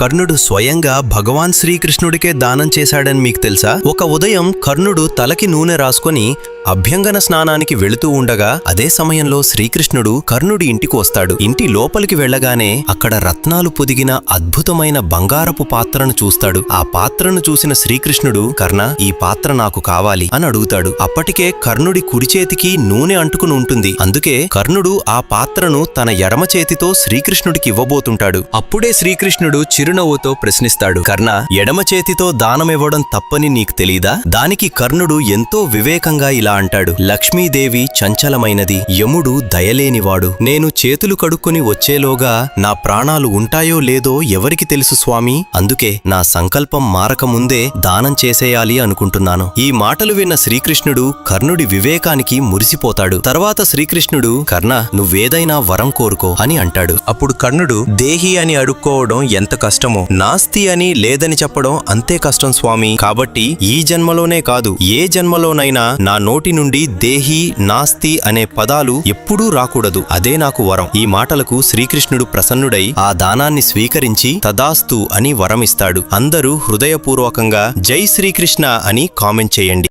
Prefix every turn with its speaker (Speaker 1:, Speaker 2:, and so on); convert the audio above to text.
Speaker 1: కర్ణుడు స్వయంగా భగవాన్ శ్రీకృష్ణుడికే దానం చేశాడని మీకు తెలుసా? ఒక ఉదయం కర్ణుడు తలకి నూనె రాసుకొని అభ్యంగన స్నానానికి వెళుతూ ఉండగా అదే సమయంలో శ్రీకృష్ణుడు కర్ణుడి ఇంటికి వస్తాడు. ఇంటి లోపలికి వెళ్లగానే అక్కడ రత్నాలు పొదిగిన అద్భుతమైన బంగారపు పాత్రను చూస్తాడు. ఆ పాత్రను చూసిన శ్రీకృష్ణుడు, కర్ణ, ఈ పాత్ర నాకు కావాలి అని అడుగుతాడు. అప్పటికే కర్ణుడి కుడి చేతికి నూనె అంటుకుని ఉంటుంది. అందుకే కర్ణుడు ఆ పాత్రను తన ఎడమ చేతితో శ్రీకృష్ణుడికి ఇవ్వబోతుంటాడు. అప్పుడే శ్రీకృష్ణుడు చిరునవ్వుతో ప్రశ్నిస్తాడు, కర్ణ, ఎడమ చేతితో దానమివ్వడం తప్పని నీకు తెలీదా? దానికి కర్ణుడు ఎంతో వివేకంగా ఇలా అంటాడు, లక్ష్మీదేవి చంచలమైనది, యముడు దయలేనివాడు. నేను చేతులు కడుక్కొని వచ్చేలోగా నా ప్రాణాలు ఉంటాయో లేదో ఎవరికి తెలుసు స్వామి? అందుకే నా సంకల్పం మారకముందే దానం చేసేయాలి అనుకుంటున్నాను. ఈ మాటలు విన్న శ్రీకృష్ణుడు కర్ణుడి వివేకానికి మురిసిపోతాడు. తర్వాత శ్రీకృష్ణుడు, కర్ణ, నువ్వేదైనా వరం కోరుకో అని అంటాడు. అప్పుడు కర్ణుడు, దేహి అని అడుక్కోవడం ఎంత కష్టమో, నాస్తి అని లేదని చెప్పడం అంతే కష్టం స్వామి. కాబట్టి ఈ జన్మలోనే కాదు, ఏ జన్మలోనైనా నా నోటి నుండి దేహి, నాస్తి అనే పదాలు ఎప్పుడూ రాకూడదు. అదే నాకు వరం. ఈ మాటలకు శ్రీకృష్ణుడు ప్రసన్నుడై ఆ దానాన్ని స్వీకరించి తదాస్తు అని వరమిస్తాడు. అందరూ హృదయపూర్వకంగా జై శ్రీకృష్ణ అని కామెంట్ చేయండి.